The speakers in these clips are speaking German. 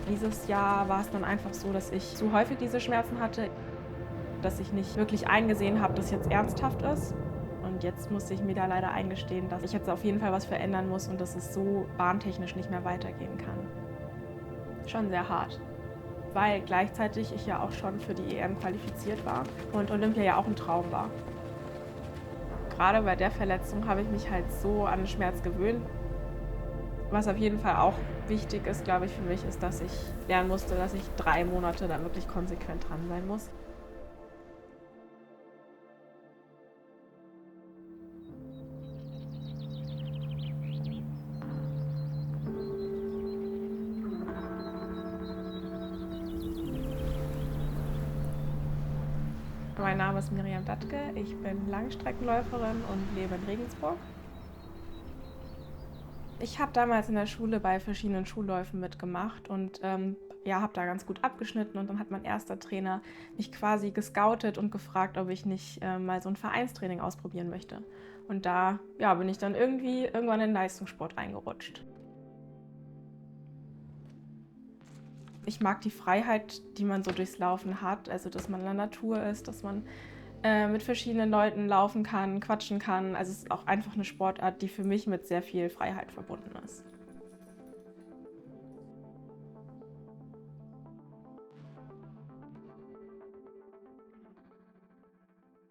Dieses Jahr war es dann einfach so, dass ich zu häufig diese Schmerzen hatte, dass ich nicht wirklich eingesehen habe, dass jetzt ernsthaft ist. Und jetzt musste ich mir da leider eingestehen, dass ich jetzt auf jeden Fall was verändern muss und dass es so bahntechnisch nicht mehr weitergehen kann. Schon sehr hart, weil gleichzeitig ich ja auch schon für die EM qualifiziert war und Olympia ja auch ein Traum war. Gerade bei der Verletzung habe ich mich halt so an den Schmerz gewöhnt. Was auf jeden Fall auch wichtig ist, glaube ich, für mich, ist, dass ich lernen musste, dass ich 3 Monate da wirklich konsequent dran sein muss. Mein Name ist Miriam Dattke, ich bin Langstreckenläuferin und lebe in Regensburg. Ich habe damals in der Schule bei verschiedenen Schulläufen mitgemacht und habe da ganz gut abgeschnitten. Und dann hat mein erster Trainer mich quasi gescoutet und gefragt, ob ich nicht mal so ein Vereinstraining ausprobieren möchte. Und da bin ich dann irgendwann in den Leistungssport reingerutscht. Ich mag die Freiheit, die man so durchs Laufen hat, also dass man in der Natur ist, dass man mit verschiedenen Leuten laufen kann, quatschen kann. Also es ist auch einfach eine Sportart, die für mich mit sehr viel Freiheit verbunden ist.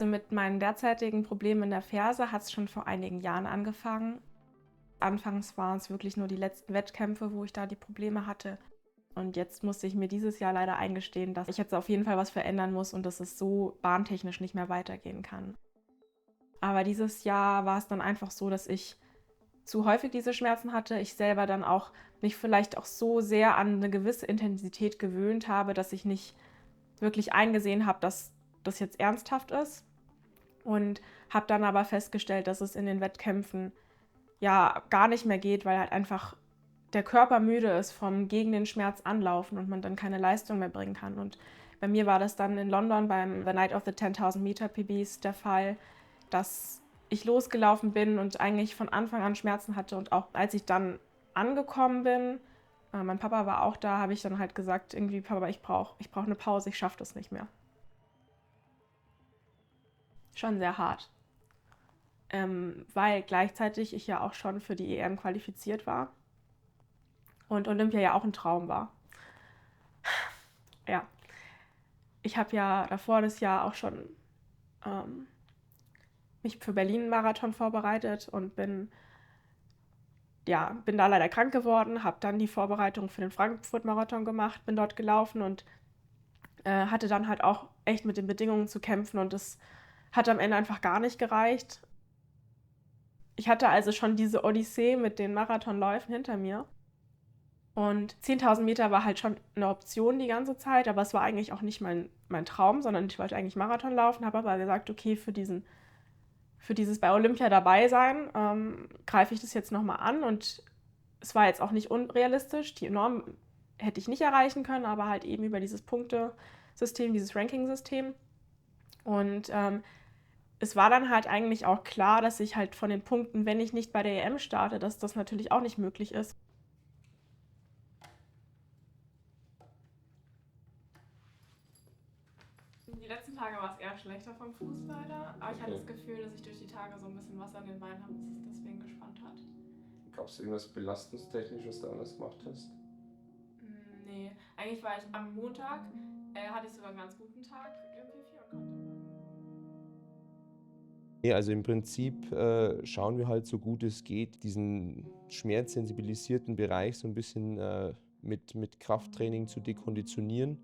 Mit meinen derzeitigen Problemen in der Ferse hat es schon vor einigen Jahren angefangen. Anfangs waren es wirklich nur die letzten Wettkämpfe, wo ich da die Probleme hatte. Und jetzt musste ich mir dieses Jahr leider eingestehen, dass ich jetzt auf jeden Fall was verändern muss und dass es so bahntechnisch nicht mehr weitergehen kann. Aber dieses Jahr war es dann einfach so, dass ich zu häufig diese Schmerzen hatte. Ich selber dann auch mich vielleicht auch so sehr an eine gewisse Intensität gewöhnt habe, dass ich nicht wirklich eingesehen habe, dass das jetzt ernsthaft ist. Und habe dann aber festgestellt, dass es in den Wettkämpfen ja gar nicht mehr geht, weil halt einfach der Körper müde ist vom gegen den Schmerz anlaufen und man dann keine Leistung mehr bringen kann. Und bei mir war das dann in London beim The Night of the 10.000 Meter PBs der Fall, dass ich losgelaufen bin und eigentlich von Anfang an Schmerzen hatte. Und auch als ich dann angekommen bin, mein Papa war auch da, habe ich dann halt gesagt, irgendwie, Papa, ich brauch eine Pause, ich schaffe das nicht mehr. Schon sehr hart, weil gleichzeitig ich ja auch schon für die EM qualifiziert war und Olympia ja auch ein Traum war. Ja, ich habe ja davor das Jahr auch schon ähm, mich für Berlin-Marathon vorbereitet und bin da leider krank geworden, habe dann die Vorbereitung für den Frankfurt-Marathon gemacht, bin dort gelaufen und hatte dann halt auch echt mit den Bedingungen zu kämpfen und es hat am Ende einfach gar nicht gereicht. Ich hatte also schon diese Odyssee mit den Marathonläufen hinter mir. Und 10.000 Meter war halt schon eine Option die ganze Zeit, aber es war eigentlich auch nicht mein Traum, sondern ich wollte eigentlich Marathon laufen, habe aber gesagt, okay, für dieses bei Olympia dabei sein, greife ich das jetzt nochmal an. Und es war jetzt auch nicht unrealistisch. Die Norm hätte ich nicht erreichen können, aber halt eben über dieses Punktesystem, dieses Ranking-System. Und es war dann halt eigentlich auch klar, dass ich halt von den Punkten, wenn ich nicht bei der EM starte, dass das natürlich auch nicht möglich ist. Die letzten Tage war es eher schlechter vom Fuß leider, aber ich hatte das Gefühl, dass ich durch die Tage so ein bisschen Wasser an den Beinen habe, dass es deswegen gespannt hat. Gab es irgendwas belastungstechnisch, was du anders gemacht hast? Nee, eigentlich war ich am Montag, hatte ich sogar einen ganz guten Tag im P4 und konnte. Nee, also im Prinzip schauen wir halt so gut es geht, diesen schmerzsensibilisierten Bereich so ein bisschen mit Krafttraining zu dekonditionieren.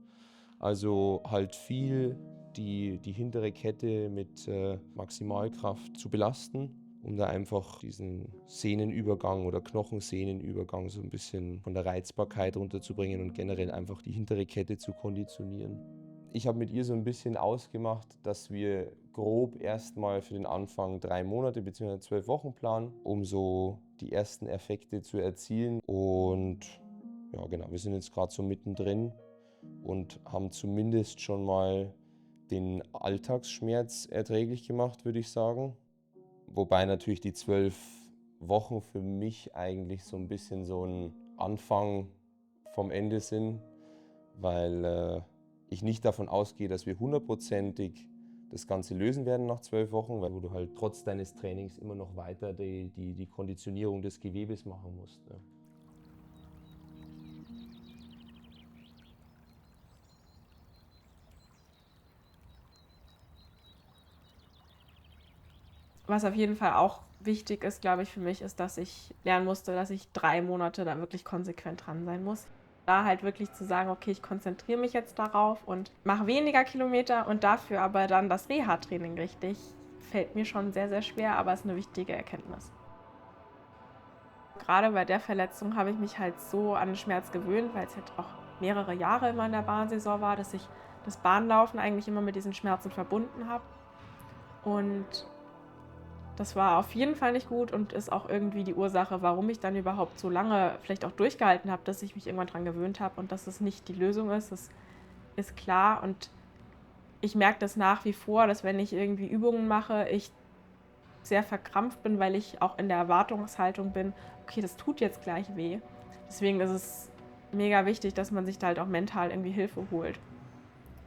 Also halt viel die hintere Kette mit Maximalkraft zu belasten, um da einfach diesen Sehnenübergang oder Knochensehnenübergang so ein bisschen von der Reizbarkeit runterzubringen und generell einfach die hintere Kette zu konditionieren. Ich habe mit ihr so ein bisschen ausgemacht, dass wir grob erstmal für den Anfang 3 Monate bzw. 12 Wochen planen, um so die ersten Effekte zu erzielen. Und ja, genau, wir sind jetzt gerade so mittendrin und haben zumindest schon mal den Alltagsschmerz erträglich gemacht, würde ich sagen. Wobei natürlich die 12 Wochen für mich eigentlich so ein bisschen so ein Anfang vom Ende sind, weil ich nicht davon ausgehe, dass wir hundertprozentig das Ganze lösen werden nach 12 Wochen, weil du halt trotz deines Trainings immer noch weiter die Konditionierung des Gewebes machen musst. Ja. Was auf jeden Fall auch wichtig ist, glaube ich, für mich, ist, dass ich lernen musste, dass ich 3 Monate da wirklich konsequent dran sein muss. Da halt wirklich zu sagen, okay, ich konzentriere mich jetzt darauf und mache weniger Kilometer und dafür aber dann das Reha-Training richtig, fällt mir schon sehr, sehr schwer, aber ist eine wichtige Erkenntnis. Gerade bei der Verletzung habe ich mich halt so an den Schmerz gewöhnt, weil es halt auch mehrere Jahre immer in der Bahnsaison war, dass ich das Bahnlaufen eigentlich immer mit diesen Schmerzen verbunden habe. Und das war auf jeden Fall nicht gut und ist auch irgendwie die Ursache, warum ich dann überhaupt so lange vielleicht auch durchgehalten habe, dass ich mich irgendwann daran gewöhnt habe und dass es nicht die Lösung ist. Das ist klar und ich merke das nach wie vor, dass wenn ich irgendwie Übungen mache, ich sehr verkrampft bin, weil ich auch in der Erwartungshaltung bin, okay, das tut jetzt gleich weh. Deswegen ist es mega wichtig, dass man sich da halt auch mental irgendwie Hilfe holt.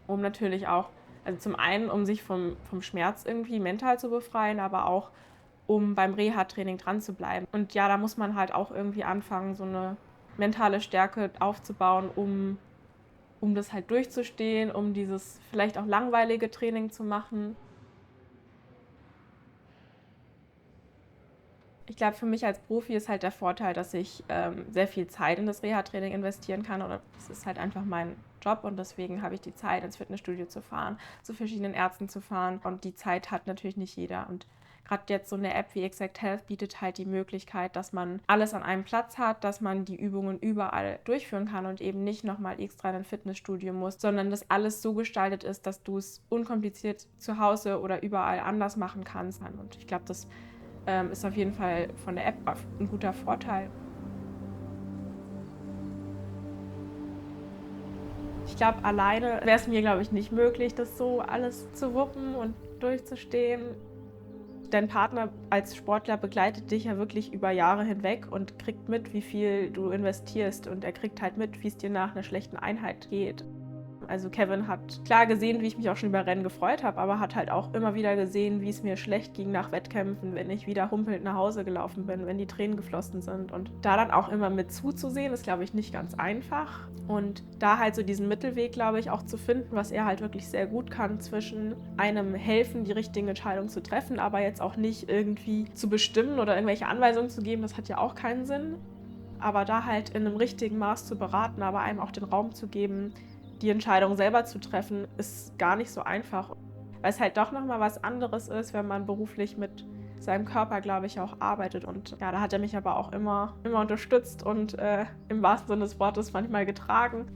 Um natürlich auch, also zum einen, um sich vom Schmerz irgendwie mental zu befreien, aber auch um beim Reha-Training dran zu bleiben. Und ja, da muss man halt auch irgendwie anfangen, so eine mentale Stärke aufzubauen, um das halt durchzustehen, um dieses vielleicht auch langweilige Training zu machen. Ich glaube, für mich als Profi ist halt der Vorteil, dass ich sehr viel Zeit in das Reha-Training investieren kann. Oder es ist halt einfach mein Job und deswegen habe ich die Zeit, ins Fitnessstudio zu fahren, zu verschiedenen Ärzten zu fahren. Und die Zeit hat natürlich nicht jeder. Und gerade jetzt so eine App wie Exact Health bietet halt die Möglichkeit, dass man alles an einem Platz hat, dass man die Übungen überall durchführen kann und eben nicht nochmal extra in ein Fitnessstudio muss, sondern dass alles so gestaltet ist, dass du es unkompliziert zu Hause oder überall anders machen kannst. Und ich glaube, das ist auf jeden Fall von der App ein guter Vorteil. Ich glaube, alleine wäre es mir, glaube ich, nicht möglich, das so alles zu wuppen und durchzustehen. Dein Partner als Sportler begleitet dich ja wirklich über Jahre hinweg und kriegt mit, wie viel du investierst. Und er kriegt halt mit, wie es dir nach einer schlechten Einheit geht. Also Kevin hat klar gesehen, wie ich mich auch schon über Rennen gefreut habe, aber hat halt auch immer wieder gesehen, wie es mir schlecht ging nach Wettkämpfen, wenn ich wieder humpelnd nach Hause gelaufen bin, wenn die Tränen geflossen sind. Und da dann auch immer mit zuzusehen, ist, glaube ich, nicht ganz einfach. Und da halt so diesen Mittelweg, glaube ich, auch zu finden, was er halt wirklich sehr gut kann, zwischen einem helfen, die richtigen Entscheidungen zu treffen, aber jetzt auch nicht irgendwie zu bestimmen oder irgendwelche Anweisungen zu geben, das hat ja auch keinen Sinn. Aber da halt in einem richtigen Maß zu beraten, aber einem auch den Raum zu geben, die Entscheidung selber zu treffen, ist gar nicht so einfach. Weil es halt doch nochmal was anderes ist, wenn man beruflich mit seinem Körper, glaube ich, auch arbeitet. Und ja, da hat er mich aber auch immer unterstützt und im wahrsten Sinne des Wortes manchmal getragen.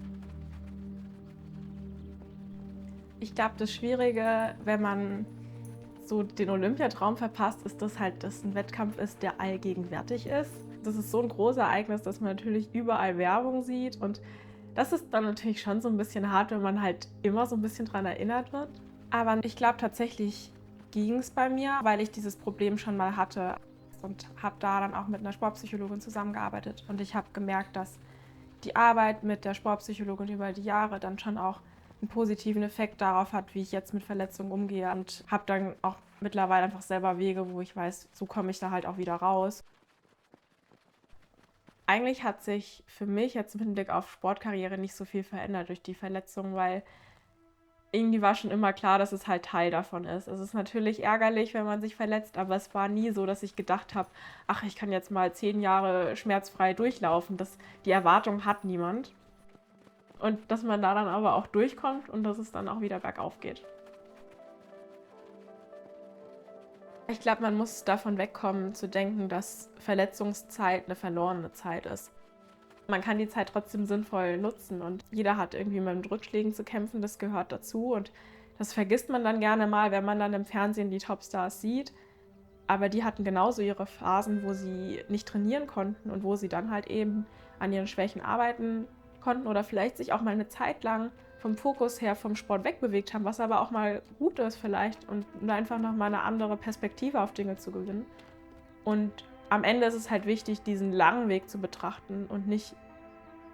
Ich glaube, das Schwierige, wenn man so den Olympiatraum verpasst, ist, dass halt das ein Wettkampf ist, der allgegenwärtig ist. Das ist so ein großes Ereignis, dass man natürlich überall Werbung sieht und das ist dann natürlich schon so ein bisschen hart, wenn man halt immer so ein bisschen dran erinnert wird. Aber ich glaube, tatsächlich ging es bei mir, weil ich dieses Problem schon mal hatte und habe da dann auch mit einer Sportpsychologin zusammengearbeitet. Und ich habe gemerkt, dass die Arbeit mit der Sportpsychologin über die Jahre dann schon auch einen positiven Effekt darauf hat, wie ich jetzt mit Verletzungen umgehe. Und habe dann auch mittlerweile einfach selber Wege, wo ich weiß, so komme ich da halt auch wieder raus. Eigentlich hat sich für mich jetzt mit Blick auf Sportkarriere nicht so viel verändert durch die Verletzung, weil irgendwie war schon immer klar, dass es halt Teil davon ist. Es ist natürlich ärgerlich, wenn man sich verletzt, aber es war nie so, dass ich gedacht habe, ach, ich kann jetzt mal 10 Jahre schmerzfrei durchlaufen. Die Erwartung hat niemand. Und dass man da dann aber auch durchkommt und dass es dann auch wieder bergauf geht. Ich glaube, man muss davon wegkommen, zu denken, dass Verletzungszeit eine verlorene Zeit ist. Man kann die Zeit trotzdem sinnvoll nutzen und jeder hat irgendwie mit Rückschlägen zu kämpfen, das gehört dazu und das vergisst man dann gerne mal, wenn man dann im Fernsehen die Topstars sieht. Aber die hatten genauso ihre Phasen, wo sie nicht trainieren konnten und wo sie dann halt eben an ihren Schwächen arbeiten konnten oder vielleicht sich auch mal eine Zeit lang vom Fokus her vom Sport wegbewegt haben, was aber auch mal gut ist vielleicht und einfach nochmal eine andere Perspektive auf Dinge zu gewinnen. Und am Ende ist es halt wichtig, diesen langen Weg zu betrachten und nicht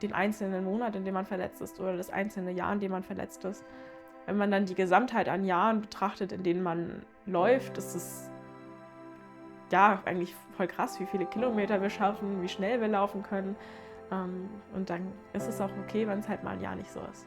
den einzelnen Monat, in dem man verletzt ist oder das einzelne Jahr, in dem man verletzt ist. Wenn man dann die Gesamtheit an Jahren betrachtet, in denen man läuft, ist es ja eigentlich voll krass, wie viele Kilometer wir schaffen, wie schnell wir laufen können. Und dann ist es auch okay, wenn es halt mal ein Jahr nicht so ist.